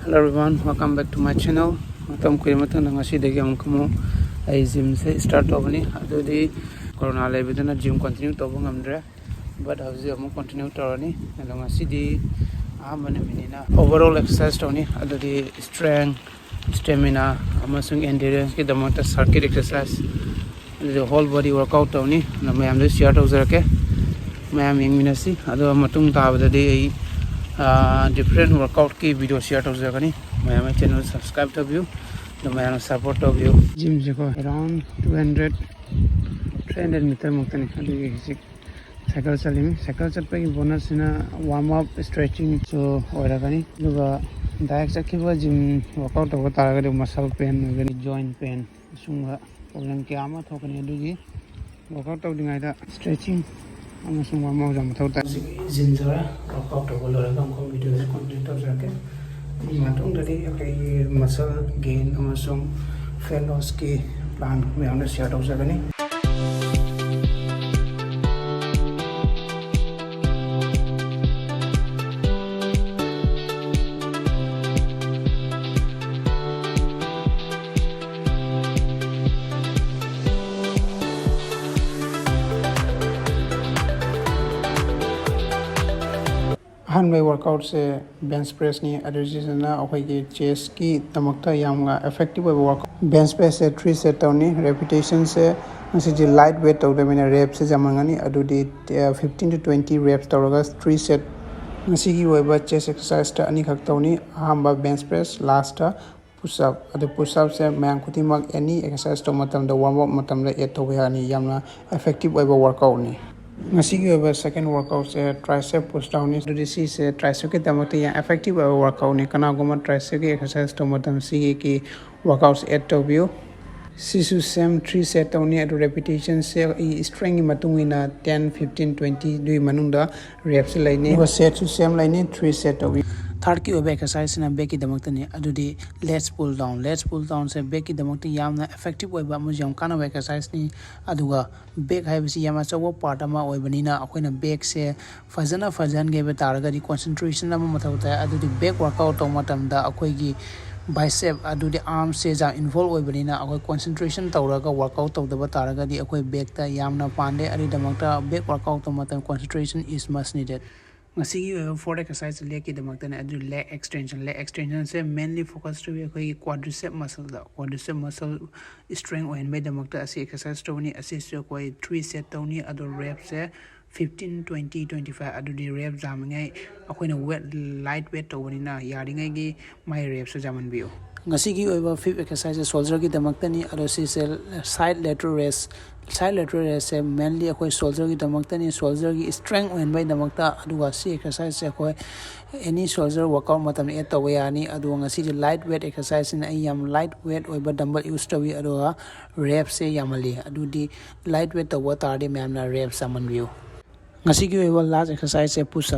Hello everyone, welcome back to my channel. Matam kuri matang na ngasi degi ang kamu ay gym se start tobani. Ado di corona lebi na gym continue tobong amdre. But howzi amu continue torani. Ado ngasi di amane minina overall exercise toni. Ado di strength, stamina, amasung endurance ki damata circuit exercise. Ado di whole body workout toni. Na mayam de share tawzar ke. Mayam yang minasi. Ado matung tabada di different workout की video share हो जाएगा नहीं मैं हमारे channel subscribe तो view तो मैं हमारे सपोर्ट तो व्यू जिम से को अराउंड 300 मीटर मुक्त नहीं अभी किसी साइकिल चली में साइकिल चल पे की बोनस ना वार्म अप स्ट्रेचिंग जो हो रहा है नहीं लोग डायरेक्ट चक्की वो जिम वर्कआउट होगा तारा के मसल पेन वगैरह जॉइंट पेन सुंगा प्रॉब्लम क्या आमा थोक नहीं दूँगी वर्कआउट तो दिखाई था stretching amasung warm up jam thauta gym jara workout to lora kam ko video se content to jake matung dari akai muscle gain amasung fat loss ki plan me on share to jake ni हनवे workout से bench press नहीं अदरजिसना अखोई chest की तमकता यामगा effective workout bench press से 3 set तौनी repetition से नसी लाइट वेट तौदे मैंने रेप से जमंगनी अदुदी 15 to 20 रेप्स तौरगा 3 सेट नसी की वेबा चेस्ट एक्सरसाइज ता अनी खक तौनी अहमबा बेंच प्रेस लास्ट पुशअप अदु पुशअप से मैंग खुतिमक एनी एक्सरसाइज तो मतम द वार्म अप मतम द एट तौबे यानी यामना इफेक्टिव वर्कआउट नहीं सेकेंड वर्कआउट से ट्राइसेप पुश डाउन सी से ट्राइसेप के दमक या इफेक्टिव वर्कआउट ने कनागुमा ट्राइसेप की एक्सरसाइज तो मतम सी की वर्कआउट्स एड तौबियो सिसु सेम 3 सेट तौनी अदु रेपिटेशन से स्ट्रेंथ मतुंगिना 10 15 20 दुई मनुंदा रेप्स लाइने वो सेट सु सेम लाइने 3 सेट तौबी थर्ड की ओबे एक्सरसाइज ना बैक की दमकतनी अदुदी लेट्स पुल डाउन से बैक की दमकती यामना इफेक्टिव ओबा मुजम काना एक्सरसाइज नि अदुगा बैक हाइबसी यामा चव पार्ट अमा ओबनिना अखोइना बैक से फजन गेबे तारगदी कंसंट्रेशन अमा मथौता अदुदी बैक वर्कआउट तो मतमदा अखोइगी बाइसेप अदुदी आर्म से जा इन्वॉल्व ओबनिना अखोइ कंसंट्रेशन तौरगा वर्कआउट तौदबा तारगदी अखोइ बैक ता यामना पांडे अदि दमकता बैक वर्कआउट तो मतम concentration is must needed fourth exercise leg की दमकतने लेग एक्सटेंशन से मेनली फोकस तो अखोई क्वाड्रिसेप मसल स्ट्रेंथ ओहनबे दमकता असि एक्सरसाइज तौनी असि से कोई 3 सेट तौनी अदो रेप से 15 20 25 अदुदी रेप जामंगे अखोइना वेट लाइट वेट तौबनिना यारिंगे की माय रेप से जामनबियो ngasi ki oiba fifth exercise shoulder ki damaktani aro si side lateral raise se mainly akoi shoulder ki damaktani shoulder ki strength oin bai damakta aduga si exercise se akoi any shoulder workout matam e tawe yani adu ngasi ji light weight exercise in ayam light weight oiba dumbbell use tawi aduga rep se yamali adudi light weight tawa tarde mamna rep saman view ngasi ki oiba last exercise se push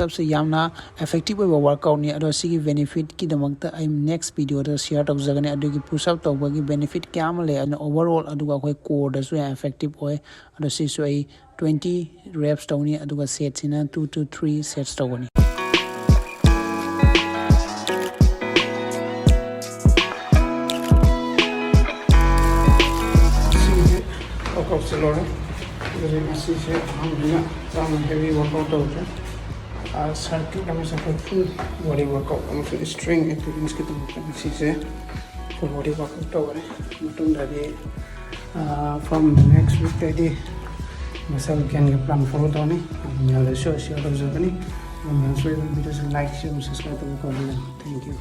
up se yamna effective oiba workout ni ado si ki benefit ki damakta I next video da share tau jagani adu ki push up tau gi benefit kya male and overall adu ga khoi core da so effective oi ado si so ai 20 reps tau ni adu ga sets ina 2 to 3 sets tau ni workout se lora जैसे मसी से हम बिना काम heavy workout होता है circuit हमें सब full body workout हम फिर स्ट्रेंथ एक्सपीरियंस की तो मसी से फुल बॉडी वर्कआउट हो रहा है मतलब दादी फ्रॉम नेक्स्ट वीक दादी मसल गेन के प्लान फॉलो तो नहीं मैं वाले शो शेयर कर सकता नहीं मैं सोच रहा हूँ वीडियो से लाइक शेयर सब्सक्राइब तो कर देना थैंक यू